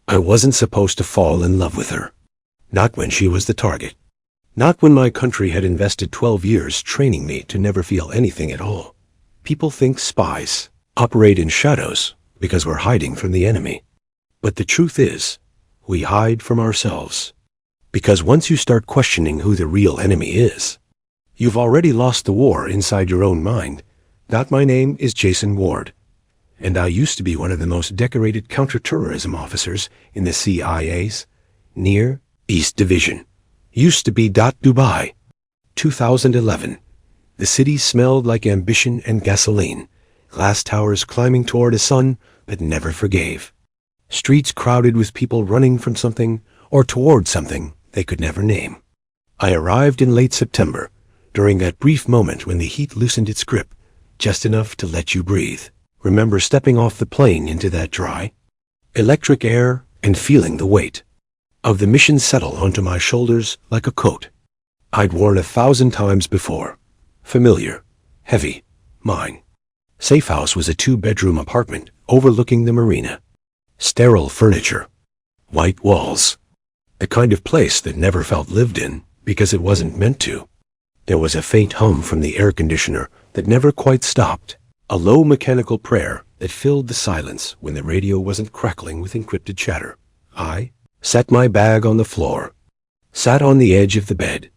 I wasn't supposed to fall in love with her. Not when she was the target. Not when my country had invested 12 years training me to never feel anything at all. People think spies operate in shadows because we're hiding from the enemy. But the truth is, we hide from ourselves. Because once you start questioning who the real enemy is, you've already lost the war inside your own mind. My name is Jason Ward, and I used to be one of the most decorated counterterrorism officers in the CIA's Near East Division. Used to be Dubai. 2011. The city smelled like ambition and gasoline. Glass towers climbing toward a sun that never forgave. Streets crowded with people running from something or toward something they could never name. I arrived in late September, during that brief moment when the heat loosened its grip, just enough to let you breathe. Remember stepping off the plane into that dry, electric air and feeling the weight of the mission settle onto my shoulders like a coat I'd worn 1,000 times before. Familiar, heavy, mine. Safe House was a 2-bedroom apartment overlooking the marina. Sterile furniture, white walls. The kind of place that never felt lived in because it wasn't meant to. There was a faint hum from the air conditioner that never quite stopped. A low mechanical prayer that filled the silence when the radio wasn't crackling with encrypted chatter. I set my bag on the floor, sat on the edge of the bed,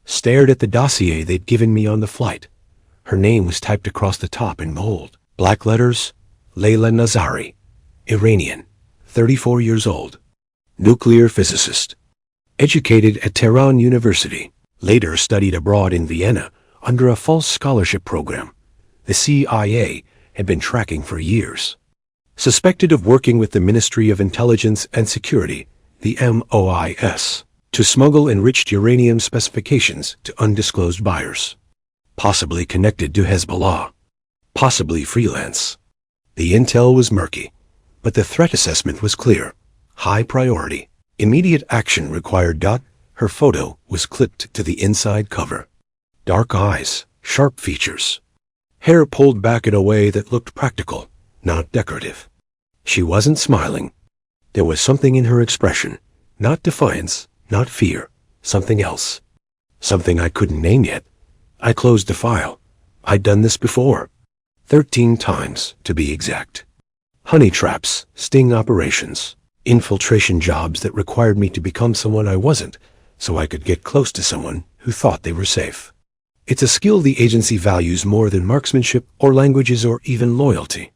stared at the dossier they'd given me on the flight. Her name was typed across the top in bold, black letters, Layla Nazari, Iranian, 34 years old, nuclear physicist, educated at Tehran University, later studied abroad in Vienna under a false scholarship program the CIA had been tracking for years. Suspected of working with the Ministry of Intelligence and Security, the MOIS, to smuggle enriched uranium specifications to undisclosed buyers. Possibly connected to Hezbollah. Possibly freelance. The intel was murky, but the threat assessment was clear. High priority. Immediate action required. Her photo was clipped to the inside cover. Dark eyes, sharp features. Hair pulled back in a way that looked practical, not decorative. She wasn't smiling. There was something in her expression. Not defiance, not fear. Something else. Something I couldn't name yet. I closed the file. I'd done this before. 13 times, to be exact. Honey traps, sting operations, infiltration jobs that required me to become someone I wasn't, so I could get close to someone who thought they were safe. It's a skill the agency values more than marksmanship or languages or even loyalty.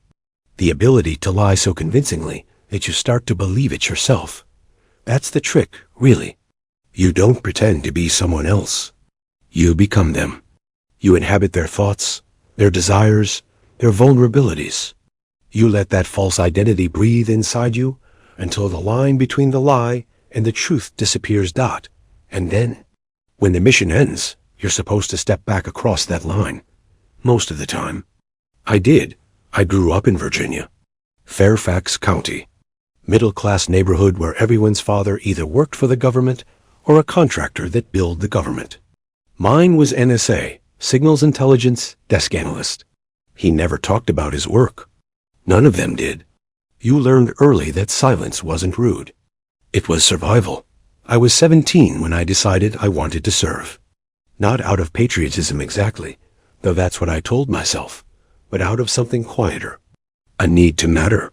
The ability to lie so convincingly that you start to believe it yourself. That's the trick, really. You don't pretend to be someone else. You become them. You inhabit their thoughts, their desires, their vulnerabilities. You let that false identity breathe inside you until the line between the lie and the truth disappears. And then, when the mission ends, you're supposed to step back across that line. Most of the time. I did. I grew up in Virginia. Fairfax County. Middle-class neighborhood where everyone's father either worked for the government or a contractor that billed the government. Mine was NSA, Signals Intelligence Desk Analyst. He never talked about his work. None of them did. You learned early that silence wasn't rude. It was survival. I was 17 when I decided I wanted to serve. Not out of patriotism exactly, though that's what I told myself, but out of something quieter. A need to matter.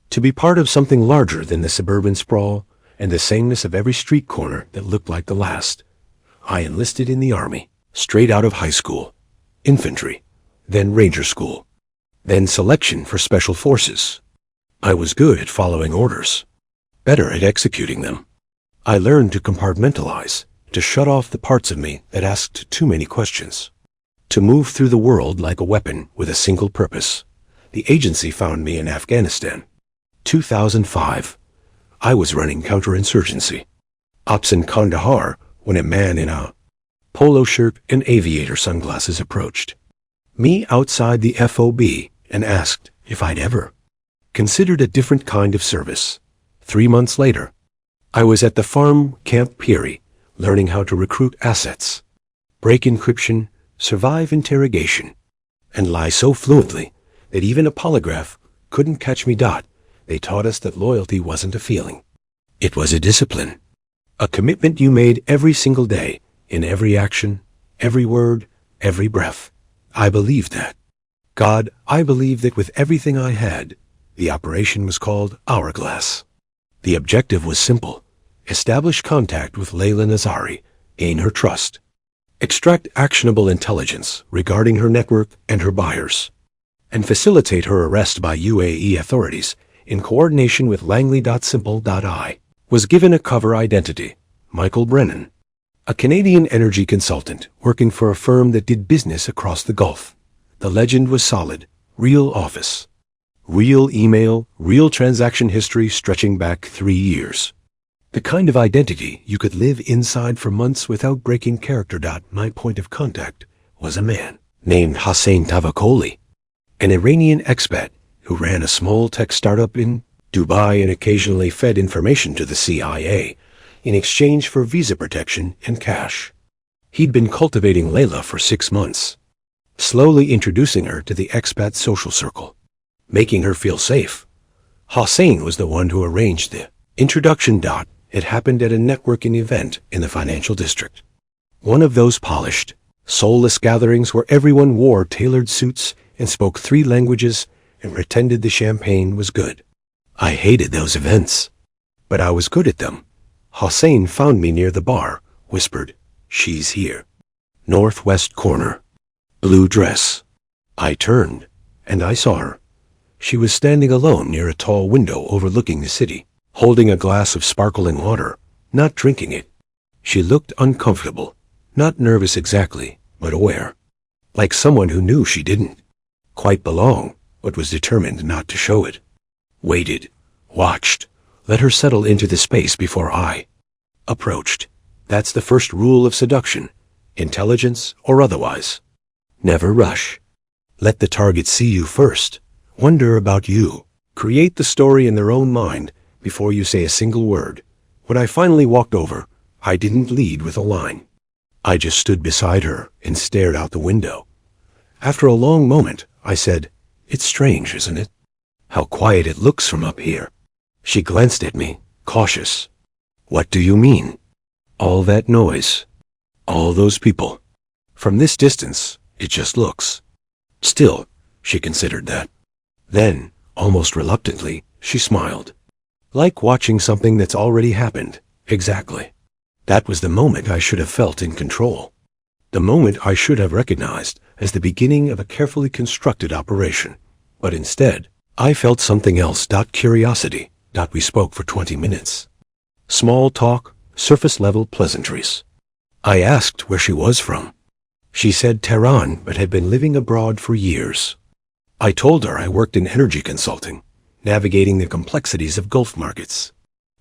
To be part of something larger than the suburban sprawl and the sameness of every street corner that looked like the last. I enlisted in the Army, straight out of high school, infantry, then Ranger School, then selection for Special Forces. I was good at following orders, better at executing them. I learned to compartmentalize, to shut off the parts of me that asked too many questions, to move through the world like a weapon with a single purpose. The agency found me in Afghanistan. 2005. I was running counterinsurgency. Ops in Kandahar when a man in a polo shirt and aviator sunglasses approached me outside the FOB and asked if I'd ever considered a different kind of service. 3 months later, I was at the farm Camp Peary, learning how to recruit assets, break encryption, survive interrogation, and lie so fluently that even a polygraph couldn't catch me. They taught us that loyalty wasn't a feeling. It was a discipline. A commitment you made every single day, in every action, every word, every breath. I believed that. God, I believed that with everything I had. The operation was called Hourglass. The objective was simple. Establish contact with Layla Nazari, gain her trust. Extract actionable intelligence regarding her network and her buyers. And facilitate her arrest by UAE authorities in coordination with Langley.simple.I. Was given a cover identity, Michael Brennan, a Canadian energy consultant working for a firm that did business across the Gulf. The legend was solid, real office, real email, real transaction history stretching back 3 years. The kind of identity you could live inside for months without breaking character. My point of contact was a man named Hossein Tavakoli, an Iranian expat who ran a small tech startup in Dubai and occasionally fed information to the CIA in exchange for visa protection and cash. He'd been cultivating Layla for 6 months, slowly introducing her to the expat social circle, making her feel safe. Hossein was the one who arranged the introduction. It happened at a networking event in the financial district. One of those polished, soulless gatherings where everyone wore tailored suits and spoke 3 languages and pretended the champagne was good. I hated those events, but I was good at them. Hossein found me near the bar, whispered, "She's here. Northwest corner. Blue dress." I turned, and I saw her. She was standing alone near a tall window overlooking the city, holding a glass of sparkling water, not drinking it. She looked uncomfortable, not nervous exactly, but aware, like someone who knew she didn't quite belong, but was determined not to show it. Waited, watched, let her settle into the space before I approached. That's the first rule of seduction, intelligence or otherwise. Never rush. Let the target see you first, wonder about you, create the story in their own mind before you say a single word. When I finally walked over, I didn't lead with a line. I just stood beside her and stared out the window. After a long moment, I said, "It's strange, isn't it? How quiet it looks from up here." She glanced at me, cautious. "What do you mean?" "All that noise. All those people. From this distance, it just looks." Still, she considered that. Then, almost reluctantly, she smiled. Like watching something that's already happened. Exactly. That was the moment I should have felt in control. The moment I should have recognized as the beginning of a carefully constructed operation. But instead, I felt something else. Curiosity. We spoke for 20 minutes. Small talk, surface-level pleasantries. I asked where she was from. She said Tehran, but had been living abroad for years. I told her I worked in energy consulting, navigating the complexities of Gulf markets.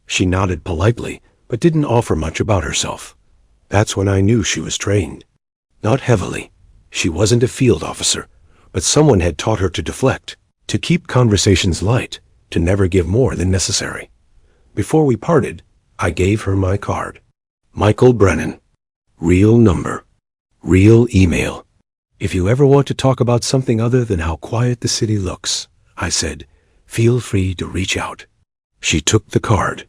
She nodded politely, but didn't offer much about herself. That's when I knew she was trained. Not heavily. She wasn't a field officer, but someone had taught her to deflect, to keep conversations light, to never give more than necessary. Before we parted, I gave her my card. Michael Brennan. Real number. Real email. "If you ever want to talk about something other than how quiet the city looks," I said, "feel free to reach out." She took the card,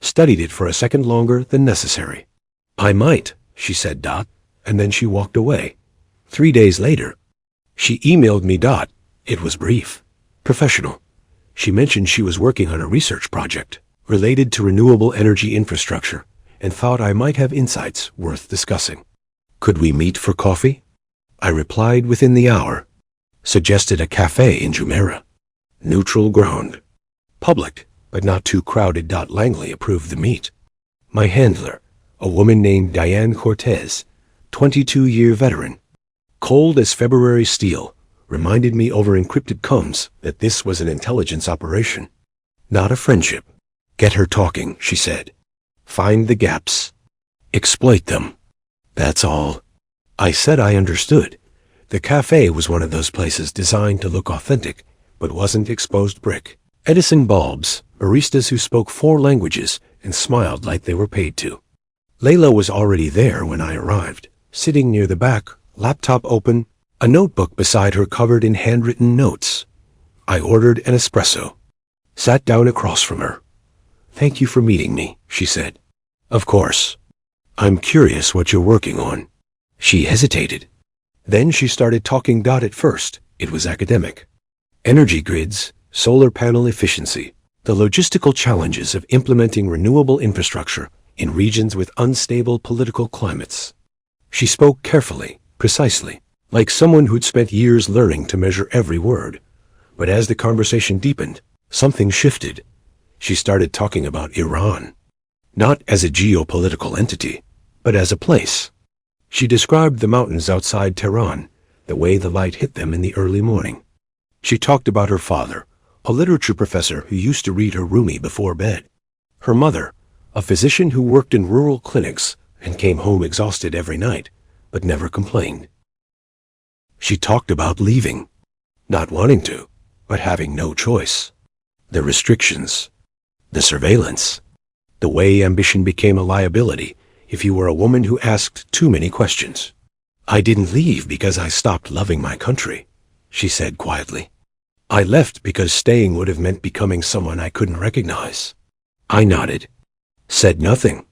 studied it for a second longer than necessary. "I might," she said, and then she walked away. 3 days later, she emailed me. It was brief, professional. She mentioned she was working on a research project related to renewable energy infrastructure and thought I might have insights worth discussing. Could we meet for coffee? I replied within the hour, suggested a cafe in Jumeirah. Neutral ground. Public, but not too crowded. Langley approved the meet. My handler, a woman named Diane Cortez, 22-year veteran, cold as February steel, reminded me over encrypted comms that this was an intelligence operation, not a friendship. Get her talking, she said. Find the gaps. Exploit them. That's all. I said I understood. The cafe was one of those places designed to look authentic, but wasn't exposed brick. Edison bulbs, baristas who spoke 4 languages and smiled like they were paid to. Layla was already there when I arrived, sitting near the back, laptop open, a notebook beside her covered in handwritten notes. I ordered an espresso, sat down across from her. "Thank you for meeting me," she said. "Of course. I'm curious what you're working on." She hesitated. Then she started talking. At first, it was academic. Energy grids, solar panel efficiency, the logistical challenges of implementing renewable infrastructure in regions with unstable political climates. She spoke carefully, precisely, like someone who'd spent years learning to measure every word. But as the conversation deepened, something shifted. She started talking about Iran, not as a geopolitical entity, but as a place. She described the mountains outside Tehran, the way the light hit them in the early morning. She talked about her father, a literature professor who used to read her Rumi before bed. Her mother, a physician who worked in rural clinics and came home exhausted every night, but never complained. She talked about leaving, not wanting to, but having no choice. The restrictions, the surveillance, the way ambition became a liability if you were a woman who asked too many questions. "I didn't leave because I stopped loving my country," she said quietly. "I left because staying would have meant becoming someone I couldn't recognize." I nodded, said nothing,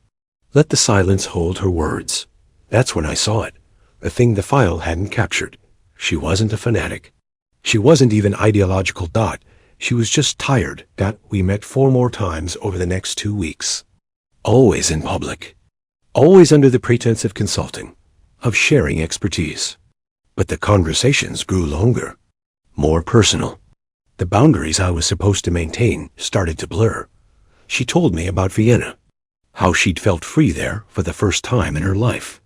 let the silence hold her words. That's when I saw it, the thing the file hadn't captured. She wasn't a fanatic. She wasn't even ideological. She was just tired. We met 4 more times over the next 2 weeks. Always in public. Always under the pretense of consulting, of sharing expertise. But the conversations grew longer, more personal. The boundaries I was supposed to maintain started to blur. She told me about Vienna, how she'd felt free there for the first time in her life,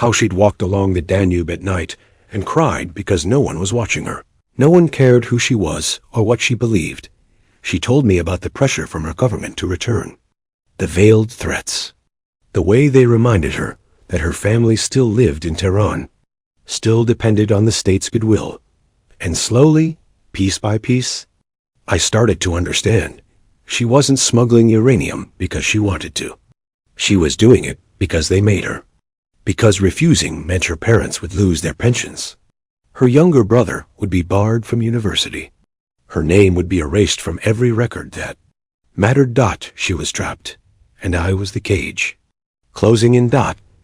how she'd walked along the Danube at night and cried because no one was watching her. No one cared who she was or what she believed. She told me about the pressure from her government to return, the veiled threats, the way they reminded her that her family still lived in Tehran, still depended on the state's goodwill. And slowly, piece by piece, I started to understand. She wasn't smuggling uranium because she wanted to. She was doing it because they made her. Because refusing meant her parents would lose their pensions. Her younger brother would be barred from university. Her name would be erased from every record that mattered. She was trapped, and I was the cage. Closing in.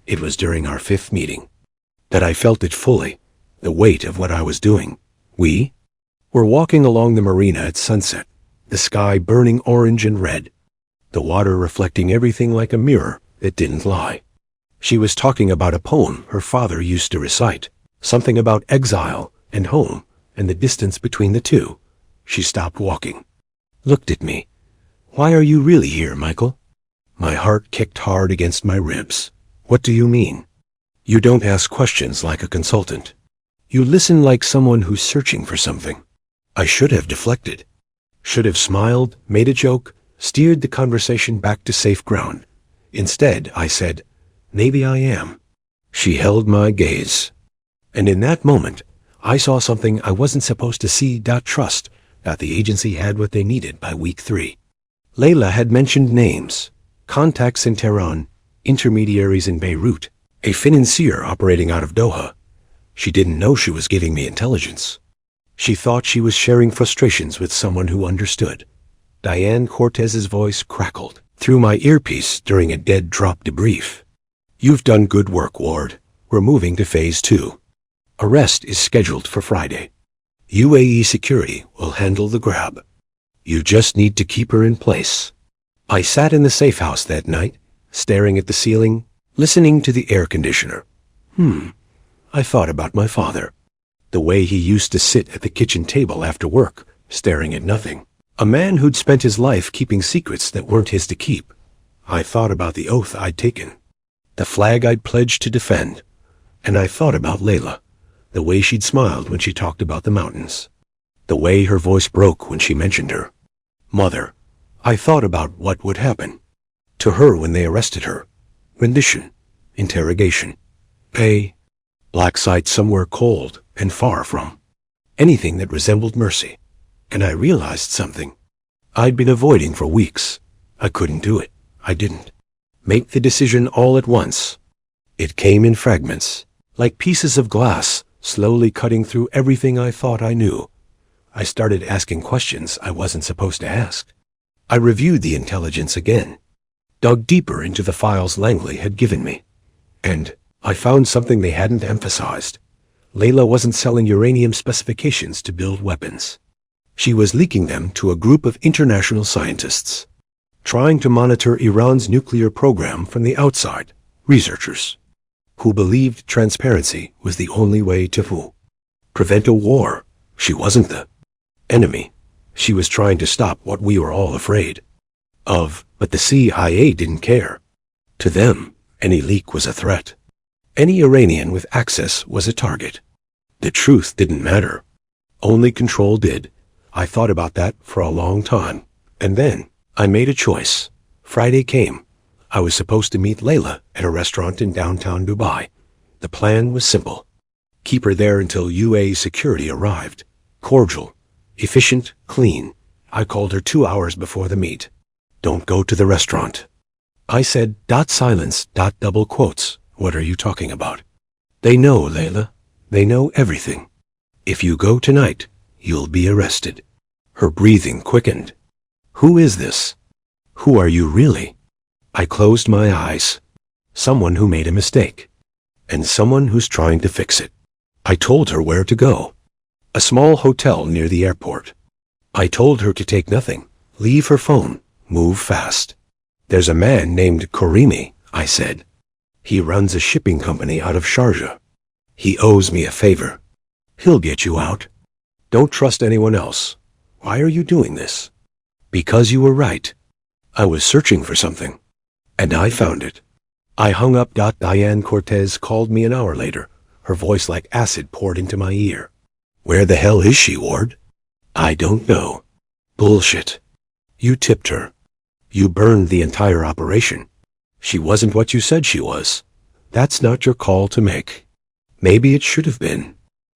It was during our 5th meeting that I felt it fully, the weight of what I was doing. We were walking along the marina at sunset, the sky burning orange and red, the water reflecting everything like a mirror that didn't lie. She was talking about a poem her father used to recite, something about exile and home and the distance between the two. She stopped walking, looked at me. "Why are you really here, Michael?" My heart kicked hard against my ribs. "What do you mean?" "You don't ask questions like a consultant. You listen like someone who's searching for something." I should have deflected, should have smiled, made a joke, steered the conversation back to safe ground. Instead, I said, "Maybe I am." She held my gaze. And in that moment, I saw something I wasn't supposed to see. Trust that the agency had what they needed by week 3. Layla had mentioned names, contacts in Tehran, intermediaries in Beirut, a financier operating out of Doha. She didn't know she was giving me intelligence. She thought she was sharing frustrations with someone who understood. Diane Cortez's voice crackled through my earpiece during a dead-drop debrief. "You've done good work, Ward. We're moving to phase 2. Arrest is scheduled for Friday. UAE security will handle the grab. You just need to keep her in place." I sat in the safe house that night, staring at the ceiling, listening to the air conditioner. I thought about my father. The way he used to sit at the kitchen table after work, staring at nothing. A man who'd spent his life keeping secrets that weren't his to keep. I thought about the oath I'd taken, the flag I'd pledged to defend. And I thought about Layla, the way she'd smiled when she talked about the mountains, the way her voice broke when she mentioned her mother. I thought about what would happen to her when they arrested her. Rendition, interrogation, a black site somewhere cold and far from anything that resembled mercy. And I realized something I'd been avoiding for weeks. I couldn't do it. I didn't make the decision all at once. It came in fragments, like pieces of glass, slowly cutting through everything I thought I knew. I started asking questions I wasn't supposed to ask. I reviewed the intelligence again, dug deeper into the files Langley had given me, and I found something they hadn't emphasized. Layla wasn't selling uranium specifications to build weapons. She was leaking them to a group of international scientists, trying to monitor Iran's nuclear program from the outside, researchers who believed transparency was the only way to prevent a war. She wasn't the enemy. She was trying to stop what we were all afraid of, but the CIA didn't care. To them, any leak was a threat. Any Iranian with access was a target. The truth didn't matter. Only control did. I thought about that for a long time, and then I made a choice. Friday came. I was supposed to meet Layla at a restaurant in downtown Dubai. The plan was simple. Keep her there until UA security arrived. Cordial, efficient, clean. I called her 2 hours before the meet. Don't go to the restaurant. I said, silence, double quotes. What are you talking about? They know, Layla. They know everything. If you go tonight, you'll be arrested. Her breathing quickened. Who is this? Who are you really? I closed my eyes. Someone who made a mistake. And someone who's trying to fix it. I told her where to go. A small hotel near the airport. I told her to take nothing. Leave her phone. Move fast. There's a man named Karimi, I said. He runs a shipping company out of Sharjah. He owes me a favor. He'll get you out. Don't trust anyone else. Why are you doing this? Because you were right. I was searching for something. And I found it. I hung up. Diane Cortez called me an hour later, her voice like acid poured into my ear. Where the hell is she, Ward? I don't know. Bullshit. You tipped her. You burned the entire operation. She wasn't what you said she was. That's not your call to make. Maybe it should have been.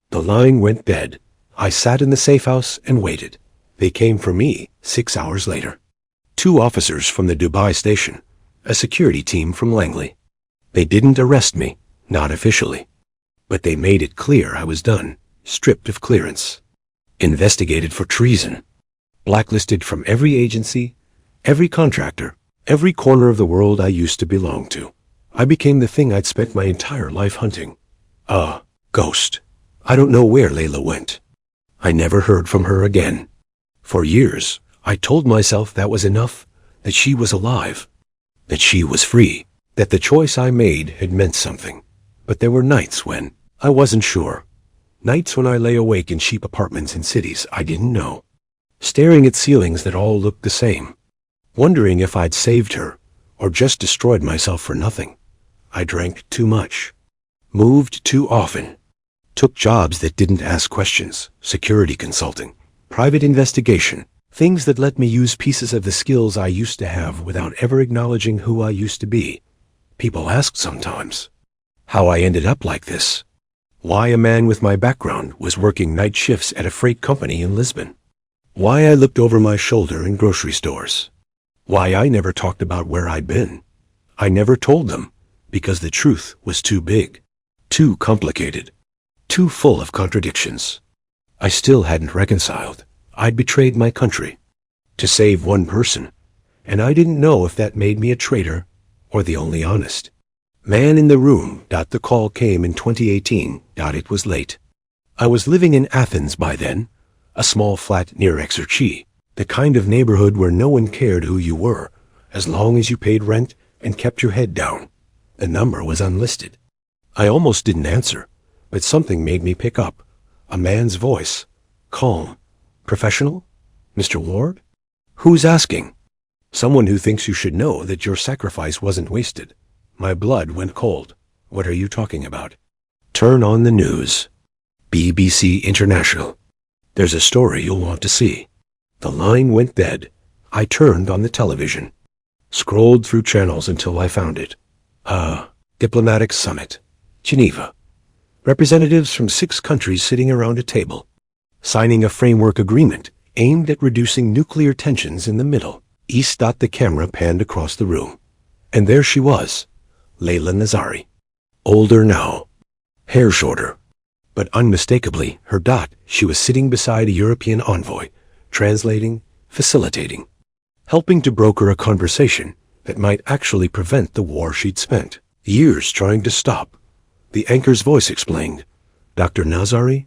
The line went dead. I sat in the safe house and waited. They came for me 6 hours later. 2 officers from the Dubai station, a security team from Langley. They didn't arrest me, not officially. But they made it clear I was done, stripped of clearance. Investigated for treason. Blacklisted from every agency, every contractor, every corner of the world I used to belong to. I became the thing I'd spent my entire life hunting. A ghost. I don't know where Layla went. I never heard from her again. For years, I told myself that was enough, that she was alive, that she was free, that the choice I made had meant something. But there were nights when I wasn't sure. Nights when I lay awake in cheap apartments in cities I didn't know, staring at ceilings that all looked the same, wondering if I'd saved her or just destroyed myself for nothing. I drank too much, moved too often, took jobs that didn't ask questions, security consulting, private investigation, things that let me use pieces of the skills I used to have without ever acknowledging who I used to be. People ask sometimes how I ended up like this. Why a man with my background was working night shifts at a freight company in Lisbon. Why I looked over my shoulder in grocery stores. Why I never talked about where I'd been. I never told them because the truth was too big, too complicated, too full of contradictions. I still hadn't reconciled. I'd betrayed my country to save one person, and I didn't know if that made me a traitor or the only honest man in the room. The call came in 2018. It was late. I was living in Athens by then, a small flat near Exarchy, the kind of neighborhood where no one cared who you were, as long as you paid rent and kept your head down. The number was unlisted. I almost didn't answer, but something made me pick up. A man's voice, calm, professional. Mr. Ward? Who's asking? Someone who thinks you should know that your sacrifice wasn't wasted. My blood went cold. What are you talking about? Turn on the news. BBC International. There's a story you'll want to see. The line went dead. I turned on the television, scrolled through channels until I found it. Diplomatic summit. Geneva. Representatives from 6 countries sitting around a table, signing a framework agreement aimed at reducing nuclear tensions in the Middle East. The camera panned across the room. And there she was, Layla Nazari. Older now, hair shorter, but unmistakably her. She was sitting beside a European envoy, translating, facilitating, helping to broker a conversation that might actually prevent the war she'd spent years trying to stop. The anchor's voice explained. Dr. Nazari,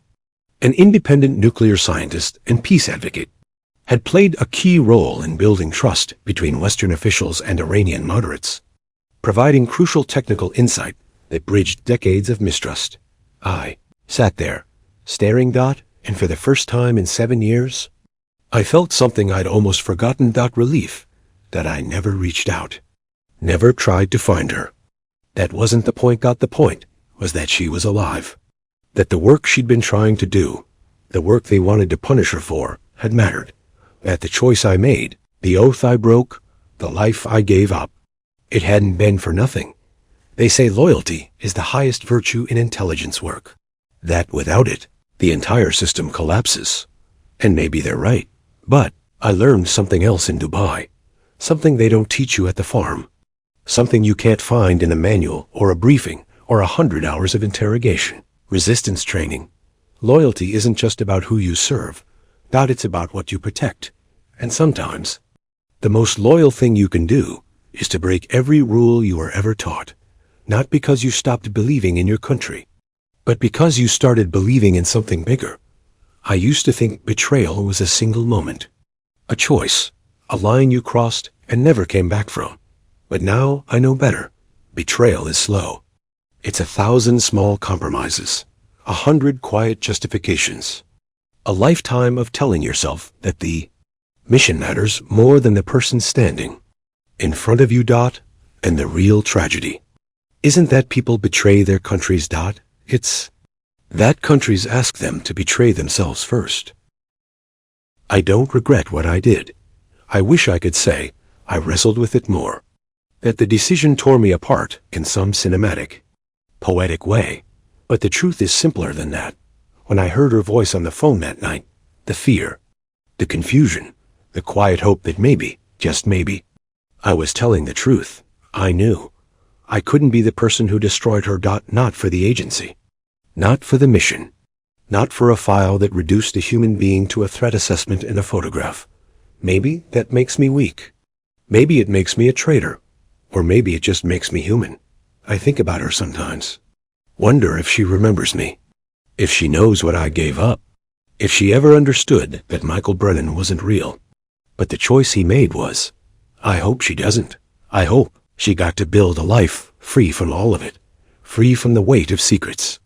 an independent nuclear scientist and peace advocate, had played a key role in building trust between Western officials and Iranian moderates, providing crucial technical insight that bridged decades of mistrust. I sat there, staring, and for the first time in 7 years, I felt something I'd almost forgotten. Relief that I never reached out, never tried to find her. That wasn't the point. The point was that she was alive, that the work she'd been trying to do, the work they wanted to punish her for, had mattered, that the choice I made, the oath I broke, the life I gave up, it hadn't been for nothing. They say loyalty is the highest virtue in intelligence work, that without it, the entire system collapses. And maybe they're right. But I learned something else in Dubai, something they don't teach you at the farm, something you can't find in a manual or a briefing or 100 hours of interrogation. Resistance training. Loyalty isn't just about who you serve, it's about what you protect. And sometimes, the most loyal thing you can do is to break every rule you were ever taught, not because you stopped believing in your country, but because you started believing in something bigger. I used to think betrayal was a single moment, a choice, a line you crossed and never came back from. But now I know better. Betrayal is slow. It's 1,000 small compromises, 100 quiet justifications, a lifetime of telling yourself that the mission matters more than the person standing in front of you. And the real tragedy isn't that people betray their countries. It's that countries ask them to betray themselves first. I don't regret what I did. I wish I could say I wrestled with it more, that the decision tore me apart in some cinematic, poetic way. But the truth is simpler than that. When I heard her voice on the phone that night, the fear, the confusion, the quiet hope that maybe, just maybe, I was telling the truth. I knew I couldn't be the person who destroyed her. Not for the agency, not for the mission, not for a file that reduced a human being to a threat assessment in a photograph. Maybe that makes me weak. Maybe it makes me a traitor. Or maybe it just makes me human. I think about her sometimes. Wonder if she remembers me. If she knows what I gave up. If she ever understood that Michael Brennan wasn't real. But the choice he made was. I hope she doesn't. I hope she got to build a life free from all of it. Free from the weight of secrets.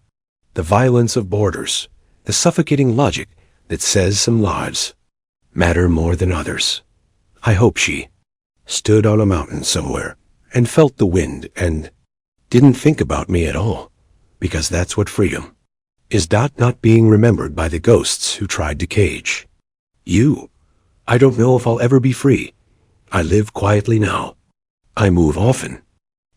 The violence of borders. The suffocating logic that says some lives matter more than others. I hope she stood on a mountain somewhere and felt the wind and didn't think about me at all, because that's what freedom is. Not being remembered by the ghosts who tried to cage you. I don't know if I'll ever be free. I live quietly now. I move often.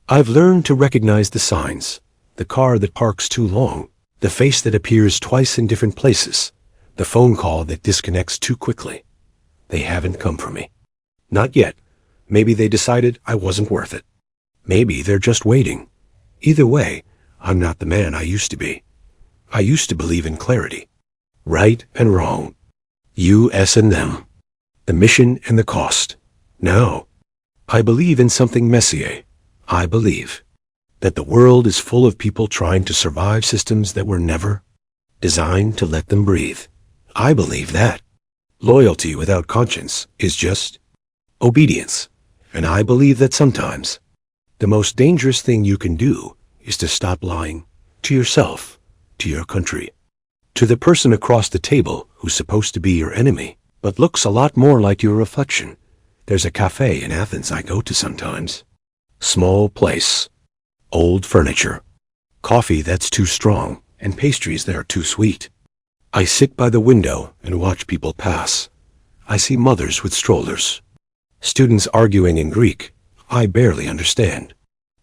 I've learned to recognize the signs, the car that parks too long, the face that appears twice in different places, the phone call that disconnects too quickly. They haven't come for me. Not yet. Maybe they decided I wasn't worth it. Maybe they're just waiting. Either way, I'm not the man I used to be. I used to believe in clarity. Right and wrong. US and them. The mission and the cost. Now, I believe in something messier. I believe that the world is full of people trying to survive systems that were never designed to let them breathe. I believe that loyalty without conscience is just obedience. And I believe that sometimes the most dangerous thing you can do is to stop lying to yourself, to your country, to the person across the table who's supposed to be your enemy, but looks a lot more like your reflection. There's a cafe in Athens I go to sometimes. Small place. Old furniture. Coffee that's too strong, and pastries that are too sweet. I sit by the window and watch people pass. I see mothers with strollers. Students arguing in Greek I barely understand.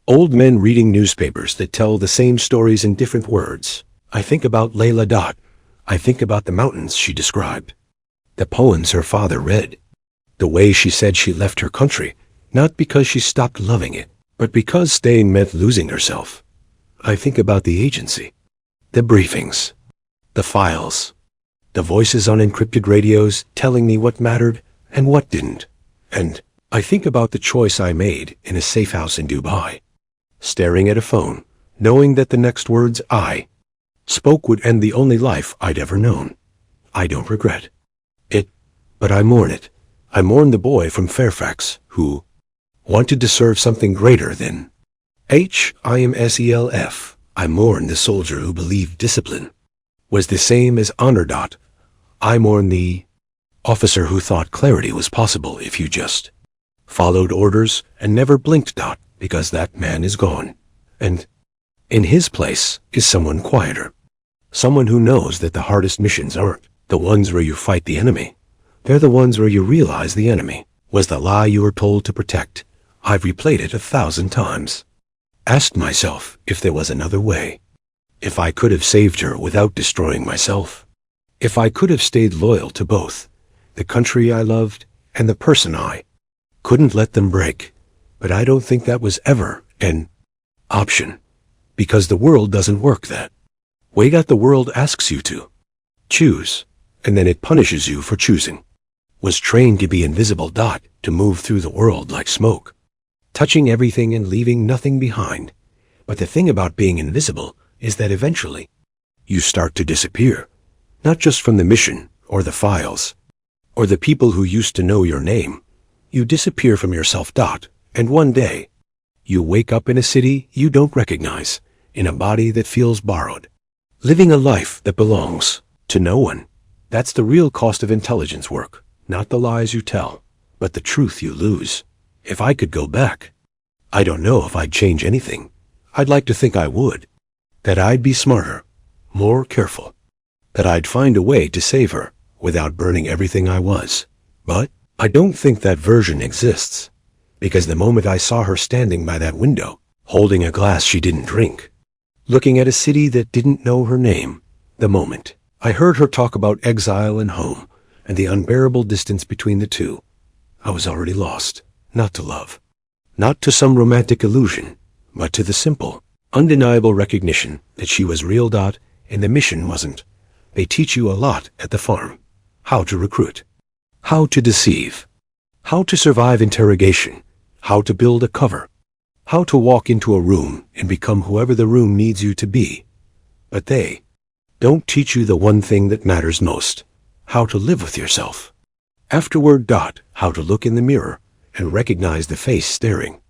Old men reading newspapers that tell the same stories in different words. I think about Layla. I think about the mountains she described. The poems her father read. The way she said she left her country, not because she stopped loving it, but because staying meant losing herself. I think about the agency, the briefings, the files, the voices on encrypted radios telling me what mattered and what didn't. And I think about the choice I made in a safe house in Dubai, staring at a phone, knowing that the next words I spoke would end the only life I'd ever known. I don't regret it, but I mourn it. I mourn the boy from Fairfax who wanted to serve something greater than HIMSELF. I mourn the soldier who believed discipline was the same as honor. I mourn the officer who thought clarity was possible if you just followed orders and never blinked. Because that man is gone. And in his place is someone quieter. Someone who knows that the hardest missions aren't the ones where you fight the enemy. They're the ones where you realize the enemy was the lie you were told to protect. I've replayed it 1,000 times. Asked myself if there was another way. If I could have saved her without destroying myself. If I could have stayed loyal to both the country I loved and the person I couldn't let them break. But I don't think that was ever an option. Because the world doesn't work that way. The world asks you to choose, and then it punishes you for choosing. Was trained to be invisible. To move through the world like smoke, touching everything and leaving nothing behind. But the thing about being invisible is that eventually you start to disappear. Not just from the mission, or the files, or the people who used to know your name. You disappear from yourself. And one day, you wake up in a city you don't recognize, in a body that feels borrowed. Living a life that belongs to no one. That's the real cost of intelligence work. Not the lies you tell, but the truth you lose. If I could go back, I don't know if I'd change anything. I'd like to think I would. That I'd be smarter, more careful. That I'd find a way to save her without burning everything I was. But I don't think that version exists. Because the moment I saw her standing by that window, holding a glass she didn't drink, looking at a city that didn't know her name, the moment I heard her talk about exile and home and the unbearable distance between the two, I was already lost. Not to love, not to some romantic illusion, but to the simple, undeniable recognition that she was real. And the mission wasn't. They teach you a lot at the farm. How to recruit, how to deceive, how to survive interrogation, how to build a cover, how to walk into a room and become whoever the room needs you to be. But they don't teach you the one thing that matters most, how to live with yourself. Afterward. How to look in the mirror and recognize the face staring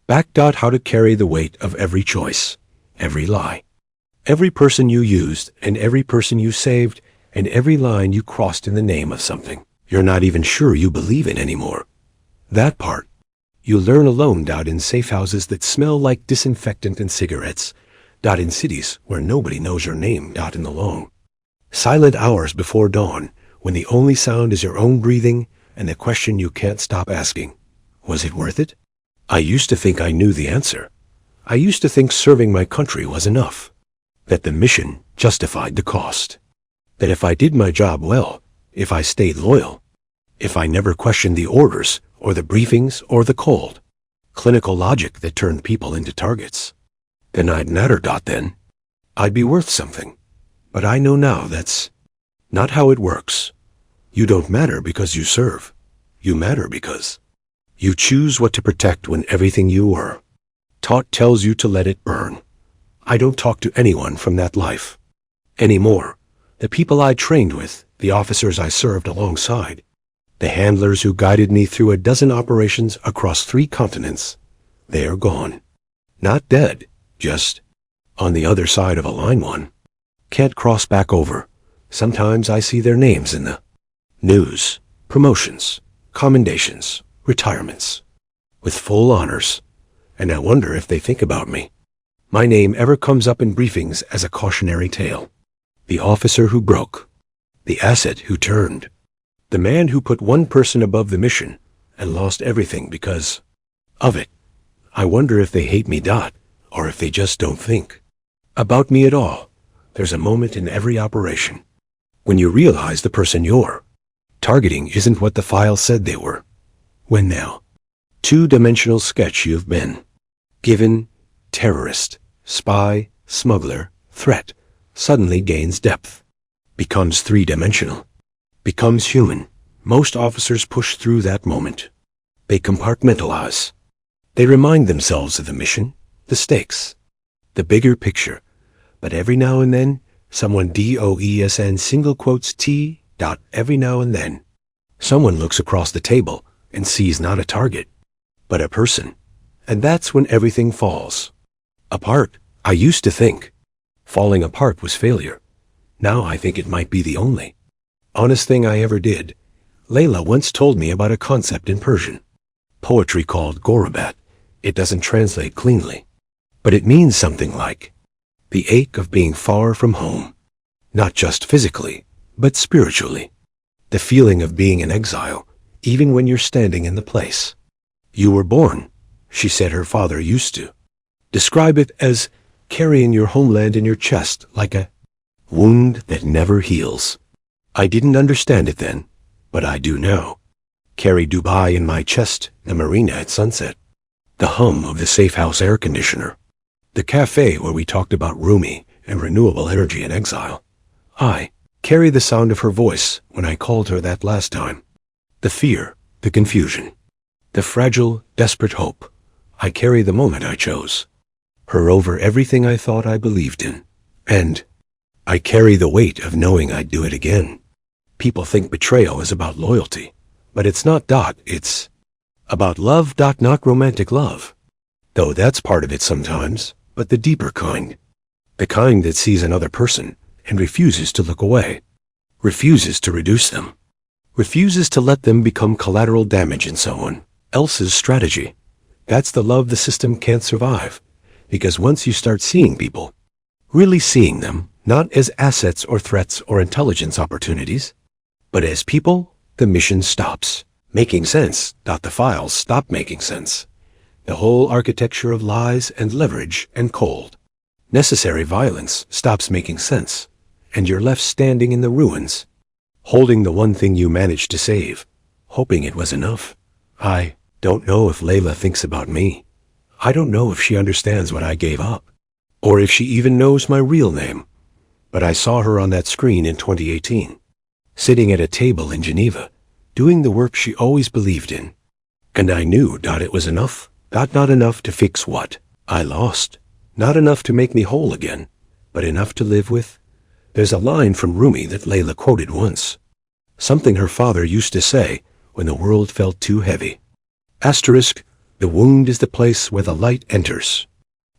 back. How to carry the weight of every choice, every lie, every person you used and every person you saved and every line you crossed in the name of something you're not even sure you believe in anymore. That part you learn alone. In safe houses that smell like disinfectant and cigarettes. In cities where nobody knows your name. In the long, silent hours before dawn, when the only sound is your own breathing and the question you can't stop asking. Was it worth it? I used to think I knew the answer. I used to think serving my country was enough. That the mission justified the cost. That if I did my job well, if I stayed loyal, if I never questioned the orders or the briefings or the cold, clinical logic that turned people into targets, then I'd matter. Then I'd be worth something. But I know now that's not how it works. You don't matter because you serve. You matter because you choose what to protect when everything you were taught tells you to let it burn. I don't talk to anyone from that life anymore. The people I trained with, the officers I served alongside, the handlers who guided me through a dozen operations across 3 continents, they are gone. Not dead, just on the other side of a line. One can't cross back over. Sometimes I see their names in the news, promotions, commendations, retirements, with full honors, and I wonder if they think about me. My name ever comes up in briefings as a cautionary tale. The officer who broke, the asset who turned, the man who put one person above the mission and lost everything because of it. I wonder if they hate me. Or if they just don't think about me at all. There's a moment in every operation when you realize the person you're targeting isn't what the file said they were. When now, 2-dimensional sketch you've been given, terrorist, spy, smuggler, threat, suddenly gains depth, becomes 3-dimensional, becomes human. Most officers push through that moment. They compartmentalize. They remind themselves of the mission, the stakes, the bigger picture. But every now and then, someone DOESN single quotes T dot every now and then. Someone looks across the table and sees not a target, but a person. And that's when everything falls apart. I used to think falling apart was failure. Now I think it might be the only honest thing I ever did. Layla once told me about a concept in Persian poetry called gorabat. It doesn't translate cleanly, but it means something like the ache of being far from home, not just physically, but spiritually. The feeling of being in exile, even when you're standing in the place you were born. She said her father used to describe it as carrying your homeland in your chest like a wound that never heals. I didn't understand it then, but I do now. Carry Dubai in my chest, the marina at sunset, the hum of the safe house air conditioner, the cafe where we talked about Rumi and renewable energy in exile. I carry the sound of her voice when I called her that last time. The fear, the confusion, the fragile, desperate hope. I carry the moment I chose. Her over everything I thought I believed in. And I carry the weight of knowing I'd do it again. People think betrayal is about loyalty, but it's not. It's about love. Not romantic love, though that's part of it sometimes, but the deeper kind. The kind that sees another person and refuses to look away, refuses to reduce them, refuses to let them become collateral damage in someone else's strategy. That's the love the system can't survive, because once you start seeing people, really seeing them, not as assets or threats or intelligence opportunities, but as people, the mission stops making sense. The files stop making sense. The whole architecture of lies and leverage and cold, necessary violence stops making sense, and you're left standing in the ruins, holding the one thing you managed to save, hoping it was enough. I don't know if Layla thinks about me. I don't know if she understands what I gave up, or if she even knows my real name. But I saw her on that screen in 2018, sitting at a table in Geneva, doing the work she always believed in. And I knew it was enough. Not enough to fix what I lost, not enough to make me whole again, but enough to live with. There's a line from Rumi that Layla quoted once, something her father used to say when the world felt too heavy. Asterisk, the wound is the place where the light enters.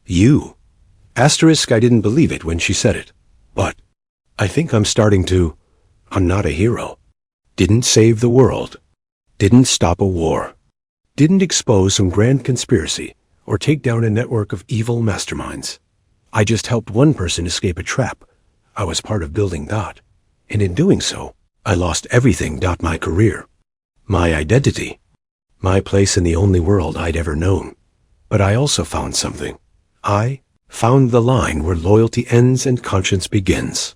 You. Asterisk, I didn't believe it when she said it, but I think I'm starting to. I'm not a hero. Didn't save the world. Didn't stop a war. Didn't expose some grand conspiracy or take down a network of evil masterminds. I just helped one person escape a trap. I was part of building that. And in doing so, I lost everything. My career, my identity, my place in the only world I'd ever known. But I also found something. I found the line where loyalty ends and conscience begins.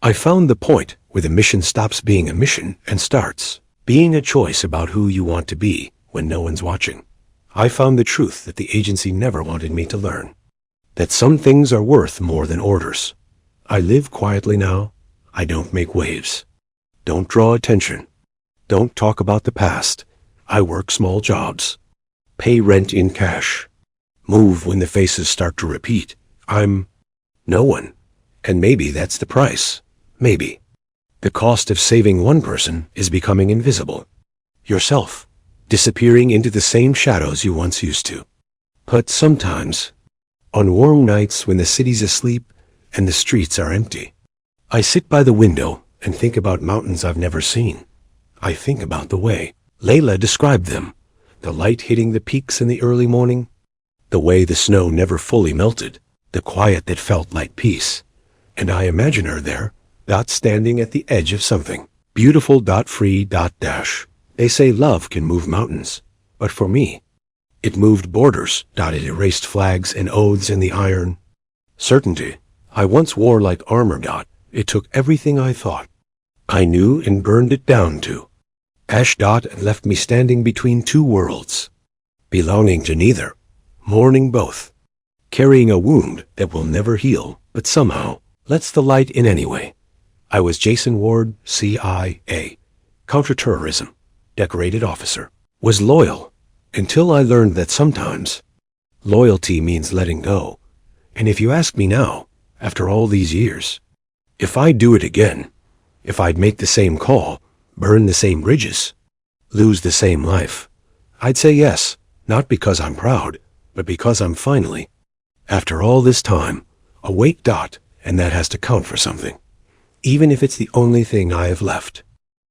I found the point where the mission stops being a mission and starts being a choice about who you want to be when no one's watching. I found the truth that the agency never wanted me to learn, that some things are worth more than orders. I live quietly now. I don't make waves. Don't draw attention. Don't talk about the past. I work small jobs. Pay rent in cash. Move when the faces start to repeat. I'm no one. And maybe that's the price. Maybe. The cost of saving one person is becoming invisible. Yourself, disappearing into the same shadows you once used to. But sometimes, on warm nights when the city's asleep and the streets are empty, I sit by the window and think about mountains I've never seen. I think about the way Layla described them, the light hitting the peaks in the early morning, the way the snow never fully melted, the quiet that felt like peace. And I imagine her there, standing at the edge of something beautiful. Free. They say love can move mountains, but for me, it moved borders. It erased flags and oaths in the iron. Certainty I once wore like armor. It took everything I thought I knew and burned it down to ash. And left me standing between two worlds, belonging to neither, mourning both, carrying a wound that will never heal, but somehow lets the light in anyway. I was Jason Ward, CIA, counterterrorism, decorated officer. was loyal, until I learned that sometimes loyalty means letting go. And if you ask me now, after all these years, if I'd do it again, if I'd make the same call, burn the same bridges, lose the same life, I'd say yes, not because I'm proud, but because I'm finally, after all this time, awake. And that has to count for something, even if it's the only thing I have left.